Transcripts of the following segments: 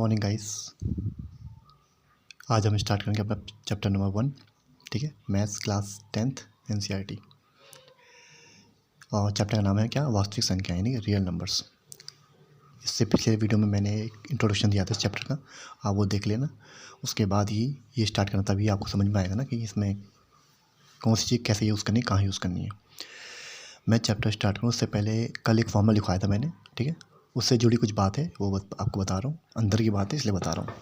Morning guys. आज हम start करेंगे अपना चैप्टर नंबर 1। ठीक है, मैथ्स क्लास 10th NCERT। और चैप्टर का नाम है क्या, वास्तविक संख्या यानी रियल नंबर्स। इससे पिछले वीडियो में मैंने एक इंट्रोडक्शन दिया था इस चैप्टर का, आप वो देख लेना। उसके बाद ही ये स्टार्ट करना, तभी आपको समझ में आएगा ना कि इसमें कौन सी चीज़ कैसे यूज़ करनी है, कहाँ यूज़ करनी है। मैं चैप्टर स्टार्ट करूँ उससे पहले कल एक फॉर्मूला लिखवाया था मैंने, ठीक है। उससे जुड़ी कुछ बात है, वो आपको बता रहा हूँ, अंदर की बात है इसलिए बता रहा हूँ,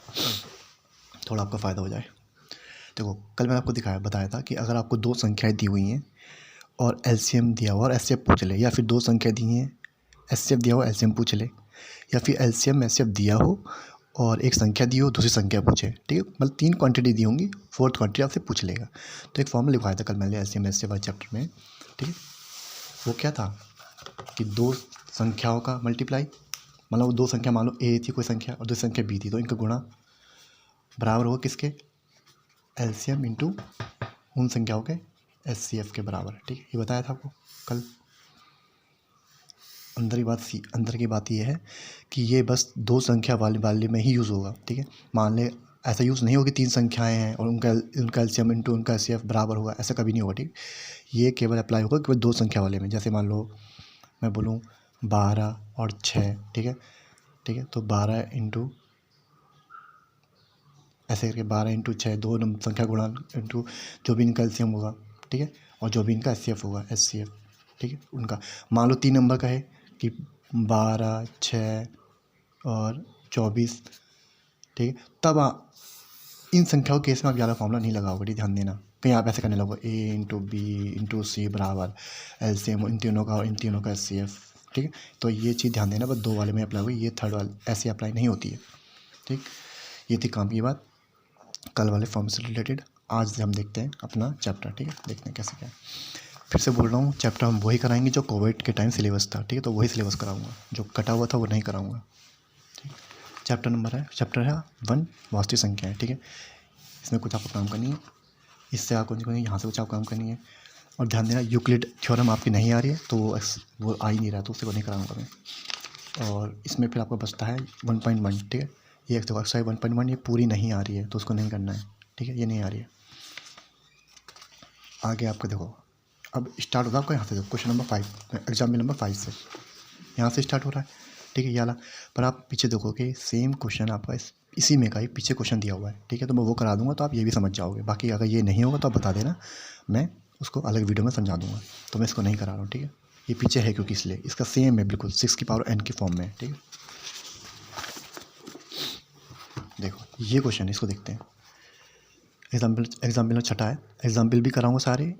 थोड़ा आपका फ़ायदा हो जाए। देखो, कल मैंने आपको बताया था कि अगर आपको दो संख्याएं दी हुई हैं और एलसीएम दिया हुआ और एचसीएफ पूछ ले, या फिर दो संख्या दी हैं, एचसीएफ दिया हुआ एलसीएम पूछ ले, या फिर एलसीएम एचसीएफ दिया हो और एक संख्या दी हो दूसरी संख्या पूछे, ठीक है। मतलब 3 क्वांटिटी दी होंगी, 4th क्वांटिटी आपसे पूछ लेगा। तो एक फॉर्मूला लिखवाया था कल मैंने एलसीएम एचसीएफ वाले चैप्टर में, ठीक है। वो क्या था कि दो संख्याओं का मल्टीप्लाई, मतलब वो दो संख्या, मान लो ए थी कोई संख्या और दूसरी संख्या बी थी, तो इनका गुणा बराबर होगा किसके, एलसीएम इंटू उन संख्याओं के एचसीएफ के बराबर, ठीक है। ये बताया था आपको कल। अंदर की बात ये है कि ये बस दो संख्या वाले में ही यूज़ होगा, ठीक है। मान ले ऐसा यूज़ नहीं होगा कि 3 संख्याएं हैं और उनका एलसीएम इंटू उनका एचसीएफ बराबर होगा, ऐसा कभी नहीं होगा, ठीक। ये केवल अप्लाई होगा केवल दो संख्या वाले में। जैसे मान लो मैं बोलूँ 12 और 6, ठीक है। तो 12 इंटू ऐसे करके 12 इंटू 6, दो संख्या गुणा इंटू जो भी इनका एलसीएम होगा, ठीक है, और जो भी इनका एचसीएफ होगा, एचसीएफ, ठीक है। उनका मान लो 3 नंबर का है कि 12, 6 और 24, ठीक है। तब इन संख्याओं के केस में आप ज़्यादा फॉर्मूला नहीं लगाओगे, ठीक, ध्यान देना। कहीं आप ऐसे करने लगोगे ए इंटू बी इंटू सी बराबर एलसीएम इन तीनों का और इन तीनों का एचसीएफ, ठीक है। तो ये चीज़ ध्यान देना, बस दो वाले में अप्लाई होगी, ये थर्ड वाले ऐसे अप्लाई नहीं होती है, ठीक। ये थी काम की बात कल वाले फॉर्म से रिलेटेड। आज हम देखते हैं अपना चैप्टर, ठीक है, देखते हैं कैसे क्या है। फिर से बोल रहा हूँ, चैप्टर हम वही कराएंगे जो कोविड के टाइम सिलेबस था, ठीक है। तो वही सिलेबस कराऊंगा, जो कटा हुआ था वो नहीं कराऊंगा, ठीक। चैप्टर है 1 वास्तविक संख्या है, ठीक है। इसमें कुछ आपको काम करनी है, इससे आपको यहाँ से कुछ आपको काम करनी है। और ध्यान देना, यूक्लिड थ्योरम आपकी नहीं आ रही है तो वो आ ही नहीं रहा, तो उससे वो नहीं कराऊंगा मैं। और इसमें फिर आपको बचता है 1.1, ठीक है। ये एक्सरसाइज 1.1 ये पूरी नहीं आ रही है तो उसको नहीं करना है, ठीक है, ये नहीं आ रही है। आगे आपको देखो, अब स्टार्ट होगा आपका यहाँ से, क्वेश्चन नंबर 5, एग्जाम्पल नंबर 5 से यहाँ से स्टार्ट हो रहा है, ठीक है, ये वाला। पर आप पीछे देखोगे सेम क्वेश्चन आपका इसी में का ही पीछे क्वेश्चन दिया हुआ है, ठीक है। तो मैं वो करा दूंगा तो आप ये भी समझ जाओगे। बाकी अगर ये नहीं होगा तो आप बता देना, मैं उसको अलग वीडियो में समझा दूंगा। तो मैं इसको नहीं करा रहा हूँ, ठीक है। ये पीछे है क्योंकि इसलिए इसका सेम है बिल्कुल 6 की पावर n की फॉर्म में, ठीक है। देखो ये क्वेश्चन है, इसको देखते हैं। एग्जाम्पल में छठा है, एग्जाम्पल भी कराऊंगा सारे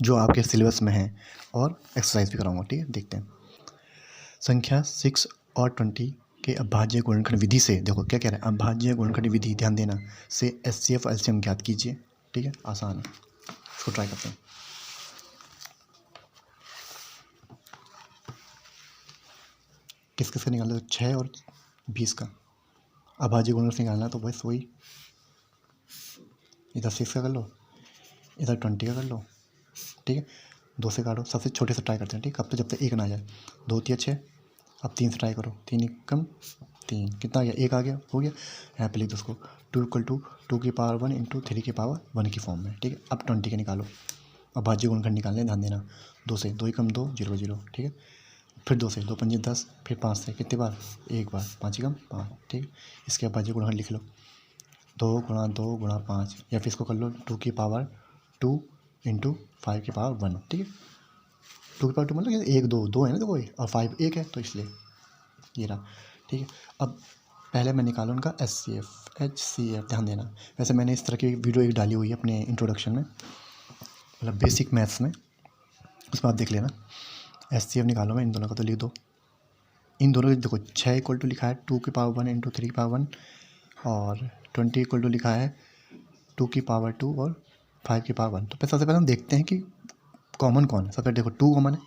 जो आपके सिलेबस में हैं और एक्सरसाइज भी कराऊंगा, ठीक है। देखते हैं। संख्या 6 और 20 के अभाज्य गुणनखंड विधि से, देखो क्या कह रहे हैं, अभाज्य गुणनखंड विधि, ध्यान देना, से एचसीएफ एलसीएम ज्ञात कीजिए, ठीक है। आसान है, इसको ट्राई करते हैं। किस किस का निकालना, 6 और 20 का अभाज्य गुणनखंड निकालना, तो बस वही इधर 6 का कर लो, इधर 20 का कर लो, ठीक है। 2 से काटो, सबसे छोटे से ट्राई करते हैं, ठीक। अब तो जब तक 1 ना आ जाए, 2 तिया 6, अब 3 से ट्राई करो, 3 कम 3, कितना आ गया, 1 आ गया, हो गया। यहाँ पे लिख दो उसको 2 = 2 की पावर 1 इंटू 3 की पावर 1 की फॉर्म में, ठीक है। अब 20 के निकालो, अब भाज्य गुणनखंड निकालने, ध्यान देना। 2 से 2 कम 2, 0 0, ठीक है। फिर 2 से 2 पंजे 10, फिर 5 से कितने बार, एक बार, 5 कम 5, ठीक है। इसके अब भाज्य गुणनखंड लिख लो, 2 × 2 × 5, या फिर इसको कर लो 2 की पावर 2 इंटू 5 की पावर 1, ठीक है। 2 की पावर 2 मतलब 1 2 2 है ना, तो कोई, और 5 1 है, तो इसलिए ये रहा, ठीक है। अब पहले मैं निकालूँ उनका HCF, ध्यान देना। वैसे मैंने इस तरह की वीडियो एक डाली हुई है अपने इंट्रोडक्शन में, मतलब बेसिक मैथ्स में, उसमें आप देख लेना। HCF निकालो, मैं इन दोनों का तो लिख दो, इन दोनों की देखो 6 = लिखा है 2 की पावर 1 इंटू 3 की पावर 1, और 20 = लिखा है 2 की पावर 2 और 5 की पावर 1। तो सबसे पहले हम देखते हैं कि कॉमन कौन है। सबसे देखो 2 कॉमन है,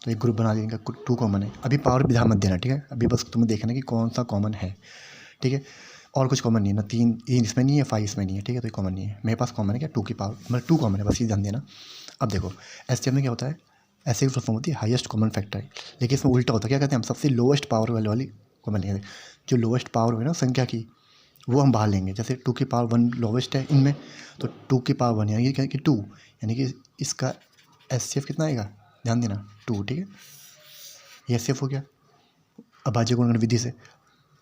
तो एक ग्रुप बना देंगे, 2 कॉमन है। अभी पावर भी ध्यान मत देना, ठीक है। अभी बस तुम्हें देखना कि कौन सा कॉमन है, ठीक है। और कुछ कॉमन नहीं है ना, 3 इसमें नहीं है, 5 इसमें नहीं है, ठीक है। तो ये कॉमन नहीं है, मेरे पास कॉमन है क्या, 2 की पावर, मतलब 2 कॉमन है, बस ये ध्यान देना। अब देखो एचसीएफ में क्या होता है, ऐसे की फॉर्म होती है हाईएस्ट कॉमन फैक्टर, लेकिन इसमें उल्टा होता है, क्या कहते हैं हम, सबसे लोएस्ट पावर वाली कॉमन लेंगे। जो लोवेस्ट पावर होगी ना संख्या की वो हम बाहर लेंगे। जैसे 2 की पावर 1 लोवेस्ट है इनमें, तो 2 की पावर 1 यानी कि 2, यानी कि इसका एचसीएफ कितना आएगा, ध्यान देना 2, ठीक है। ये एचसीएफ हो गया अभाज्य गुणन विधि से,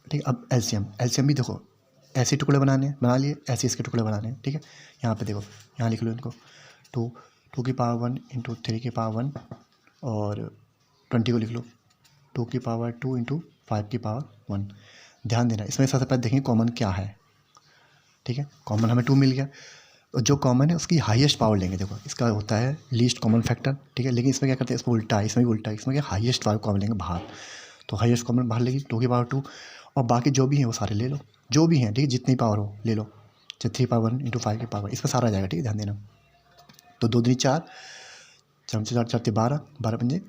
ठीक है। अब एलसीएम भी देखो, ऐसे टुकड़े बना लिए, ऐसे इसके टुकड़े बनाने हैं, ठीक है। यहाँ पे देखो, यहाँ लिख लो इनको, 2 की पावर 1 इंटू 3 की पावर 1 और 20 को लिख लो 2 की पावर 2 इंटू 5 की पावर 1। ध्यान देना इसमें सबसे पहले देखेंगे कॉमन क्या है, ठीक है। कॉमन हमें 2 मिल गया, और जो कॉमन है उसकी हाईएस्ट पावर लेंगे। देखो इसका होता है लीस्ट कॉमन फैक्टर, ठीक है, लेकिन इसमें क्या करते हैं, इसमें उल्टा है, इसमें भी उल्टा है। इसमें क्या हाईएस्ट पावर कॉमन लेंगे बाहर, तो हाईएस्ट कॉमन बाहर लेगी 2 की पावर 2, और बाकी जो भी हैं वो सारे ले लो, जो भी हैं, ठीक है, जितनी पावर हो ले लो। चाहे 3 पावर 1 इंटू 5 की पावर, इसमें सारा आ जाएगा, ठीक है, ध्यान देना। तो 2 दूनी 4, 4 4 4 12, 12 पंजे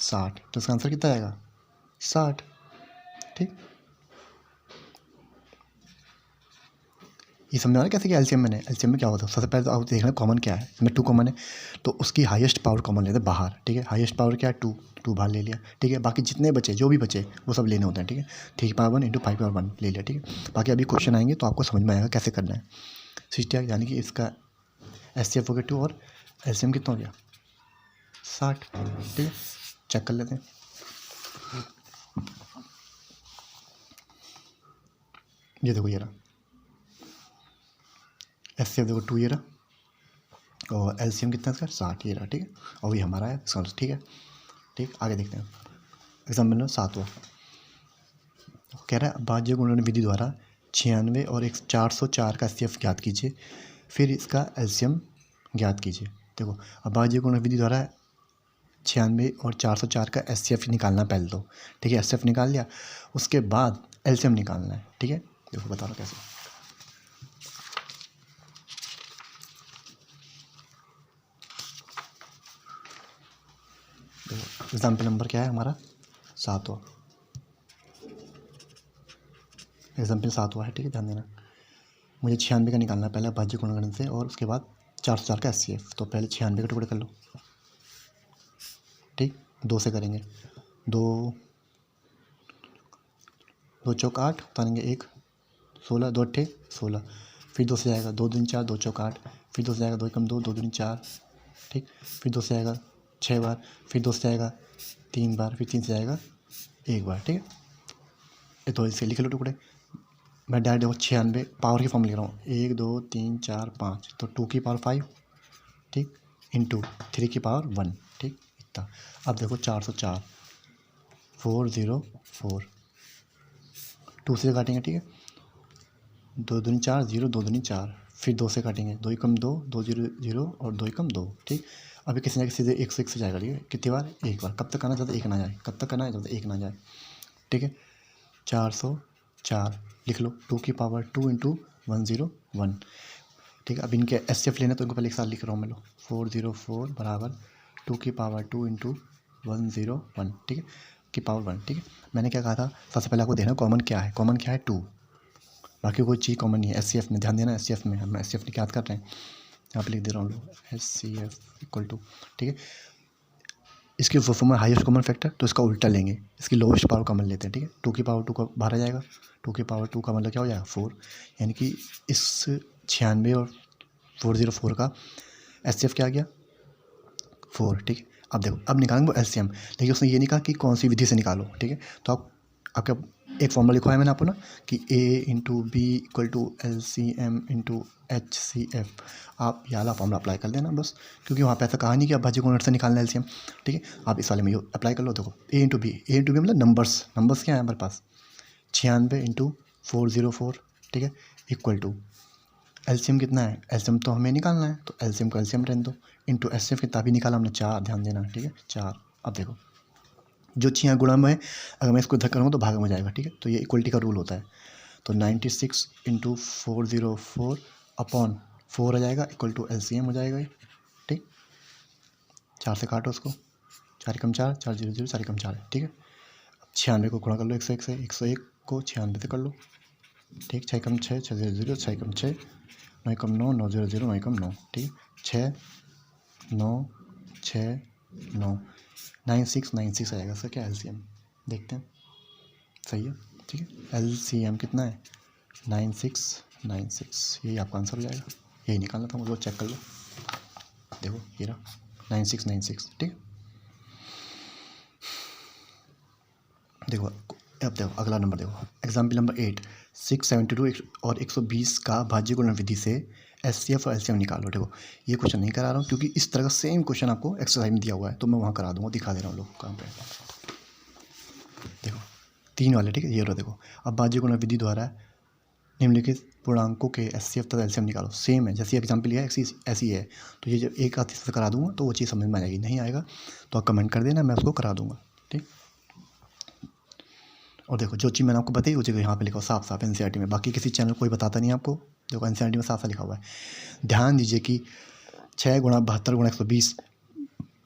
60, तो इसका आंसर कितना आएगा 60, ठीक। ये समझ आ रहा है कैसे कि एलसीएम में क्या होता है। सबसे पहले तो आप देखना कॉमन क्या है, इसमें 2 कॉमन है तो उसकी हाईएस्ट पावर कॉमन लेते हैं बाहर, ठीक है। हाईएस्ट पावर क्या है 2 बाहर ले लिया, ठीक है। बाकी जितने बचे जो भी बचे वो सब लेने होते हैं, ठीक है। 3 की पावर 1 इंटू 5 की पावर 1 ले लिया, ठीक है। बाकी अभी क्वेश्चन आएंगे तो आपको समझ में आएगा कैसे करना है। 60 यानी कि इसका एचसीएफ हो गया 2 और एलसीएम कितना हो गया 60, ठीक है। चेक कर लेते हैं। ये देखो ये रहा एचसीएफ, देखो 2 ये रहा, और एलसीएम कितना इसका 60 ये रहा, ठीक है। और ये हमारा है इसका, ठीक है। ठीक, आगे देखते हैं। एग्जाम्पल नंबर 7वां कह रहा है अभाज्य गुणन विधि द्वारा 96 और 404 का एचसीएफ ज्ञात कीजिए, फिर इसका एलसीएम ज्ञात कीजिए। देखो अभाज्य गुणन विधि द्वारा 96 और 404 का एचसीएफ निकालना पहले तो, ठीक है। एचसीएफ निकाल लिया, उसके बाद एलसीएम निकालना है, ठीक है। देखो बता रहा कैसे। देखो एग्जाम्पल नंबर क्या है हमारा 7वां, एग्जाम्पल 7वां है, ठीक है, ध्यान देना। मुझे 96 का निकालना है पहले अभाज्य गुणन से, और उसके बाद 404 का एचसीएफ। तो पहले 96 के टुकड़े कर लो, ठीक, 2 से करेंगे, 2 2 चौक 8 उतारेंगे 1, 16, 2 अट्ठे 16, फिर 2 से जाएगा 2 दूनी 4, 2 चौक 8, फिर 2 से जाएगा 2 एकम 2, 2 दूनी 4, ठीक, फिर 2 से आएगा 6 बार, फिर 2 से आएगा 3 बार, फिर 3 से आएगा 1 बार, ठीक है। ये तो इसे लिख लो टुकड़े। मैं डायरेक्ट देखो 96 पावर की फॉर्म लिख रहा हूँ, 1 2 3 4 5, तो 2 की पावर 5, ठीक, इंटू 3 की पावर 1, ठीक, इतना। अब देखो 404 404, 2 से काटेंगे, ठीक है, 2 दूनी 4 0, 2 दूनी 4, फिर 2 से काटेंगे, 2 एकम 2, 2 0 0 और 2 एकम 2, ठीक। अभी किसी ना किसी से 101 से जाएगा, ठीक है। कितनी बार, एक बार। कब तक आना, जब तक 1 ना जाए, कब तक आना है, जब तक 1 ना जाए, ठीक है। 404 लिख लो, 2 की पावर 2 इंटू 101, ठीक है। अब इनके एचसीएफ लेना तो इनको पहले एक साथ लिख रहा हूँ मैं, लो 404 बराबर 2 की पावर 2 इंटू 101, ठीक है, की पावर 1, ठीक है। मैंने क्या कहा था, सबसे पहले आपको देखना कॉमन क्या है, कॉमन क्या है 2, बाकी कोई चीज़ कॉमन नहीं है। एचसीएफ में ध्यान देना, एचसीएफ में हम एचसीएफ याद कर रहे हैं, यहाँ पे लिख दे रहा हूँ, लो एचसीएफ इक्वल टू, ठीक है। इसकी फॉर्म में हाईएस्ट कॉमन फैक्टर, तो इसका उल्टा लेंगे, इसकी लोवेस्ट पावर कॉमन लेते हैं, ठीक है। 2 की पावर 2 का बाहर आ जाएगा, 2 की पावर 2 का मतलब क्या हो जाएगा 4, यानी कि इस 96 और 404 का एचसीएफ क्या आ गया 4, ठीक है। अब देखो अब निकालेंगे वो एलसीएम, लेकिन उसने ये नहीं कहा कि कौन सी विधि से निकालो, ठीक है। तो आपका एक फॉर्मूला लिखा है मैंने आपको ना कि A into B equal to LCM into HCF, आप ये वाला फॉर्मूला अप्लाई कर देना बस, क्योंकि वहाँ पे ऐसा कहा नहीं कि अभाज्य गुणन से निकालना एलसीएम, ठीक है। आप इस वाले में अप्लाई कर लो। देखो A इंटू बी मतलब नंबर्स क्या है हमारे पास 96 इंटू 404, ठीक है, इक्वल टू एलसीएम कितना है, एलसीएम तो हमें निकालना है, तो एलसीएम को एलसीएम रहने दो, इंटू एचसीएफ कितना भी निकाला हमने 4, ध्यान देना, ठीक है 4। अब देखो जो चीज़ यहाँ गुणा में है, अगर मैं इसको इधर करूँगा तो भाग में जाएगा, ठीक है, तो ये इक्वलिटी का रूल होता है। तो 96 इंटू 404 अपॉन 4 आ जाएगा, इक्वल टू एलसीएम हो जाएगा ये, ठीक। 4 से काटो उसको, 4 एकम 4, 4 0 0, 4 एकम 4, ठीक है। अब 96 को गुणा कर लो 101 से, 101 को 96 से कर लो, ठीक, 6 एकम 6, 6 0 0, 6 एकम 6, 9 एकम 9, 9 0 0, 9 एकम 9, ठीक, 6 9 6 9, 96 96 आएगा सर क्या एलसीएम, देखते हैं सही है, ठीक है। LCM कितना है 9696, यही आपका आंसर हो जाएगा। यही निकालना था मुझे, चेक कर लो, देखो ये रहा 9696, ठीक है। देखो अब देखो अगला नंबर, देखो एग्जाम्पल नंबर 8, 672 और 120 का भाज्य गुणन विधि से SCF और LCM निकालो। देखो ये क्वेश्चन नहीं करा रहा हूँ क्योंकि इस तरह का सेम क्वेश्चन आपको एक्सरसाइज में दिया हुआ है, तो मैं वहाँ करा दूँगा, दिखा दे रहा हूँ लोग काम पे। देखो 3 वाले, ठीक है, ये रहा। देखो अब भाज्य गुणन विधि द्वारा निम्नलिखित पूर्णांकों के SCF तथा LCM निकालो। सेम है, जैसे एग्जाम्पल लिया है ऐसी है, तो ये जब एक आधे से करा दूंगा तो वो चीज़ समझ में आ जाएगी। नहीं आएगा तो आप कमेंट कर देना, मैं उसको करा दूंगा, ठीक। और देखो जो चीज़ मैंने आपको बताई वो जगह यहाँ पे लिखा हुआ साफ साफ NCERT में, बाकी किसी चैनल कोई बताता नहीं आपको। देखो NCERT में साफ साफ लिखा हुआ है। ध्यान दीजिए कि 6 गुणा 72 गुणा 120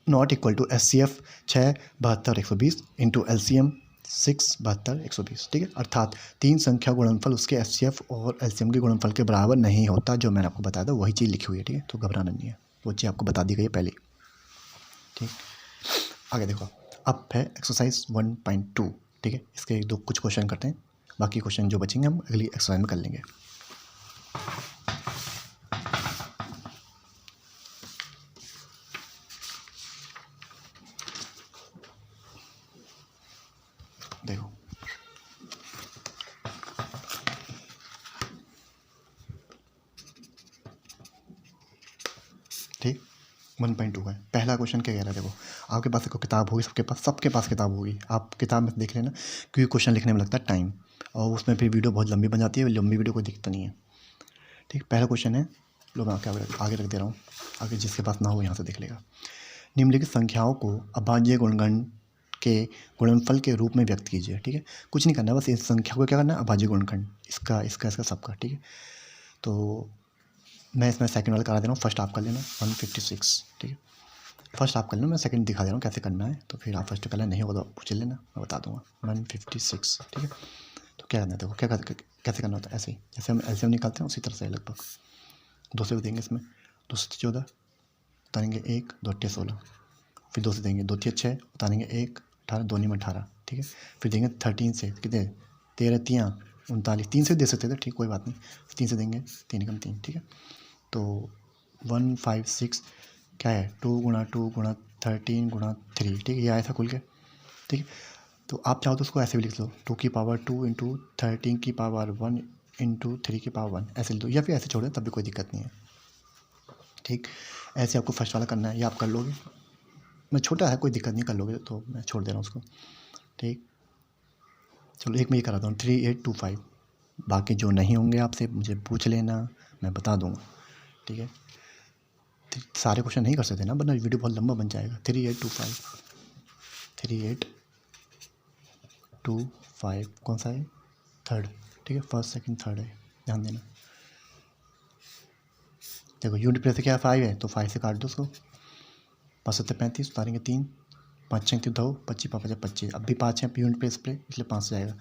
not equal to SCF 6 72 120 into LCM 6 72 120, ठीक है। अर्थात 3 संख्या गुणनफल उसके SCF और LCM के गुणनफल के बराबर नहीं होता। जो मैंने आपको बताया था वही चीज़ लिखी हुई है, ठीक है, तो घबराना नहीं है, वो चीज़ आपको बता दी गई है पहले, ठीक। आगे देखो अब है एक्सरसाइज 1.2, ठीक है। इसके दो कुछ क्वेश्चन करते हैं, बाकी क्वेश्चन जो बचेंगे हम अगली एक्सरसाइज में कर लेंगे। देखो ठीक 1.2 है। पहला क्वेश्चन क्या कह रहा है, देखो आपके पास देखो किताब होगी, सबके पास किताब होगी, आप किताब में देख लेना, क्योंकि क्वेश्चन लिखने में लगता है टाइम, और उसमें फिर वीडियो बहुत लंबी बन जाती है, लंबी वीडियो कोई दिक्कत नहीं है, ठीक। पहला क्वेश्चन है, लो मैं आगे रख दे रहा हूँ, आगे जिसके पास ना हो यहाँ से देख लेगा। निम्नलिखित संख्याओं को अभाज्य गुणनखंड के गुणनफल के रूप में व्यक्त कीजिए, ठीक है। कुछ नहीं करना, बस इस संख्या को क्या करना है, अभाज्य गुणनखंड, इसका इसका इसका सबका, ठीक है। तो मैं इसमें सेकंड वाला करा दे रहा हूँ, फर्स्ट आप कर लेना 156, ठीक है। फर्स्ट आप कर लेना, मैं सेकंड दिखा दे रहा हूँ कैसे करना है, तो फिर आप फर्स्ट कर लेना, नहीं होगा तो पूछ लेना, मैं बता दूंगा। 156, ठीक है। तो क्या करना है, देखो कैसे करना होता है, ऐसे ही जैसे हम LCM निकालते हैं उसी तरह से लगभग। 2 से देंगे इसमें, 2 से 14 उतारेंगे 1, 2 8 16, फिर 2 से देंगे 2 3 6 उतारेंगे 1 18, 2 9 18, ठीक है। फिर देंगे 13 से कितने 13 3 39, 3 से भी दे सकते थे, ठीक कोई बात नहीं, 3 से देंगे 3 कम 3, ठीक है। तो 156 क्या है 2 गुणा 13 गुणा 3, ठीक है, ये आया था खुल के, ठीक है। तो आप चाहो तो उसको ऐसे भी लिख लो, 2 की पावर 2 इंटू 13 की पावर 1 इंटू 3 की पावर 1, ऐसे लिख दो, या फिर ऐसे छोड़ दो तब भी कोई दिक्कत नहीं है, ठीक। ऐसे आपको फर्स्ट वाला करना है, ये आप कर लोगे, मैं छोटा है कोई दिक्कत नहीं, कर लोगे तो मैं छोड़ दे रहा हूँ उसको, ठीक। चलो एक मैं ये कराता हूँ 3825, बाकी जो नहीं होंगे आपसे मुझे पूछ लेना, मैं बता दूँगा, ठीक है। सारे क्वेश्चन नहीं कर सकते ना, वरना वीडियो बहुत लंबा बन जाएगा। 3825 कौन सा है, थर्ड, ठीक है, फर्स्ट सेकंड थर्ड है, ध्यान देना। देखो यूनिट प्लेस से क्या 5 है, तो 5 से काट दो उसको, 5 7 35 उतारेंगे 3, 5 6 2 25 5 5 25, अब भी 5 है यूनिट प्लेस पे, इसलिए 5 से जाएगा,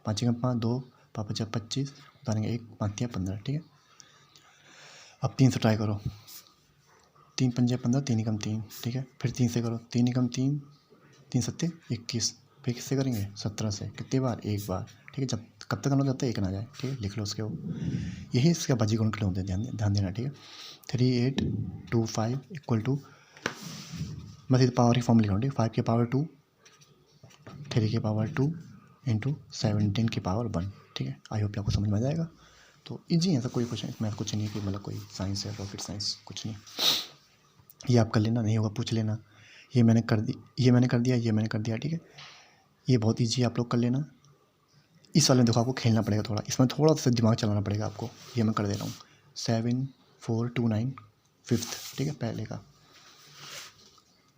5 6 5 2 5 5 25 उतारेंगे 1 5 3 15, ठीक है। अब 3 से ट्राई करो, 3 पंजे 15, 3 कम 3, ठीक है। फिर 3 से करो, 3 कम 3, 3 सत्ते 21, फिर किससे करेंगे 17 से, कितनी बार, एक बार, ठीक है। जब कब तक करना, जब तक एक ना जाए, ठीक है, लिख लो उसके वो, यही इसका भाज्य गुणनखंड होते हैं, ध्यान देना, ठीक है। 3825 इक्वल टू, मैं सीधे पावर की फॉर्म लिख रहा हूँ, ठीक है, 5 की पावर 2, 3 की पावर 2 इंटू 17 की पावर 1, ठीक है। आई होप आपको समझ में आ जाएगा। तो ईजी है, ऐसा कोई क्वेश्चन इसमें कुछ नहीं है कि मतलब कोई साइंस है, रॉकेट साइंस कुछ नहीं, ये आप कर लेना, नहीं होगा पूछ लेना। ये मैंने कर दिया, ये मैंने कर दिया, ठीक है। ये बहुत ईजी, आप लोग कर लेना। इस वाले में देखो आपको खेलना पड़ेगा थोड़ा, इसमें थोड़ा सा दिमाग चलाना पड़ेगा आपको, ये मैं कर दे रहा हूँ। 7429 फिफ्थ, ठीक है, पहले का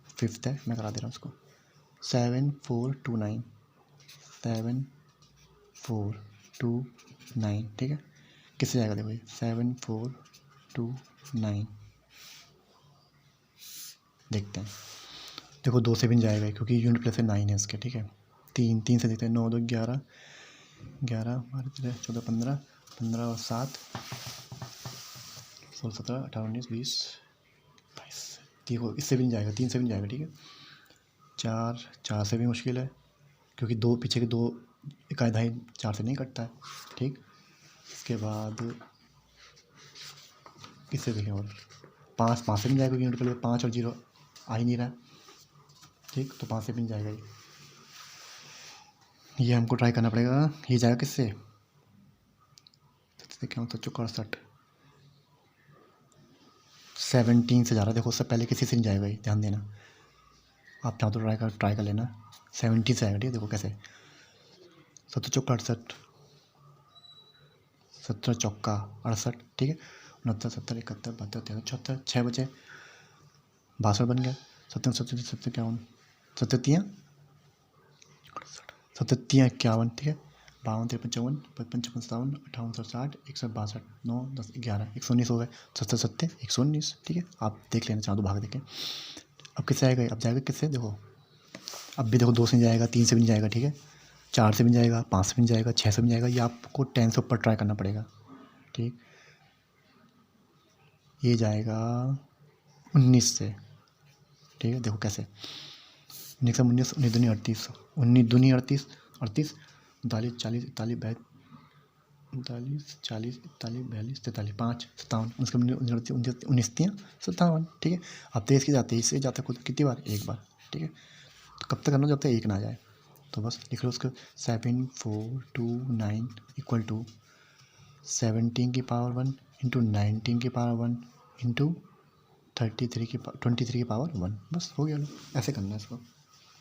फिफ्थ है, मैं करा दे रहा हूँ उसको 7429 7429, ठीक है। किससे जाएगा देखो ये 7429, देखते हैं, देखो 2 से भी नहीं जाएगा क्योंकि यूनिट प्लेस से 9 है इसके, ठीक है। 3 से देखते हैं, 9 2 11 11 12 14 15 15 और 7 16 17 18 19 20 22, देखो इससे भी नहीं जाएगा, 3 से भी नहीं जाएगा, ठीक है। 4 से भी मुश्किल है क्योंकि 2 पीछे के 2 इकाई दहाई 4 से नहीं कटता है, ठीक। इसके बाद किससे देखें, और 5 से भी जाएगा यूनिट के लिए, 5 और 0 आ ही नहीं रहा है, ठीक। तो 5 से भी जाएगा ये हमको ट्राई करना पड़ेगा। ये जाएगा किससे, क्या होता है 64, 17 से जा रहा है। देखो उससे पहले किसी से नहीं जाएगा ये, ध्यान देना। आप चाहो तो ट्राई कर लेना। 17 से आएगा, ठीक है। देखो कैसे, 17 चौका 68, 17 चौका 68, ठीक है। 69, 70, 71, 72, 73, 74, 6 बचे, 62 बन गया। 70, 70, 70, 51, 73, 73, 51, ठीक है। 52, 53, 54, 55, 56, 57, 58, 60, 162, 9, 10, 11, 119 हो गए। 70, 70, 119, ठीक है। आप देख लेना चाहो तो भाग देखें। अब किससे आएगा, अब जाएगा किससे, देखो अब भी देखो 2 से नहीं जाएगा, 3 से भी नहीं जाएगा, ठीक है। 4 से भी नहीं जाएगा, 5 से भी नहीं जाएगा, 6 से भी नहीं जाएगा। ये आपको 10 से ऊपर ट्राई करना पड़ेगा, ठीक। ये जाएगा 19 से, ठीक है। देखो कैसे, 19 से 19, 19 दूनी 38, 19 दूनी 38, 38, 39, 40, 41, 40, 41, 43, 5, 57, उसके 19, 57, ठीक है। अब 23 की जाते, इससे जाता है कितनी बार, एक बार, ठीक है। तो कब तक करना, जब तक 1 ना आ जाए। तो बस लिख लो उसको, 7, 4, 2, 9 इक्वल टू 17 की पावर 1 इंटू 19 की पावर 1 इंटू 23 की पावर 1। बस हो गया लो, ऐसे करना है इसको,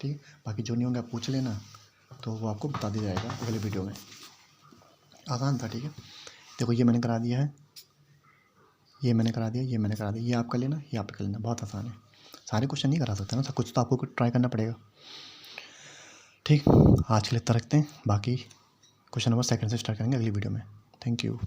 ठीक है। बाकी जो नहीं होंगे आप पूछ लेना, तो वो आपको बता दिया जाएगा अगले वीडियो में। आसान था, ठीक है। देखो ये मैंने करा दिया है, ये मैंने करा दिया, ये मैंने करा दिया, ये आप कर लेना, ये आप कर लेना, बहुत आसान है। सारे क्वेश्चन नहीं करा सकते ना, सब कुछ तो आपको ट्राई करना पड़ेगा, ठीक। आज के लिए इतना रखते हैं, बाकी क्वेश्चन नंबर 2 से स्टार्ट करेंगे अगली वीडियो में। Thank you.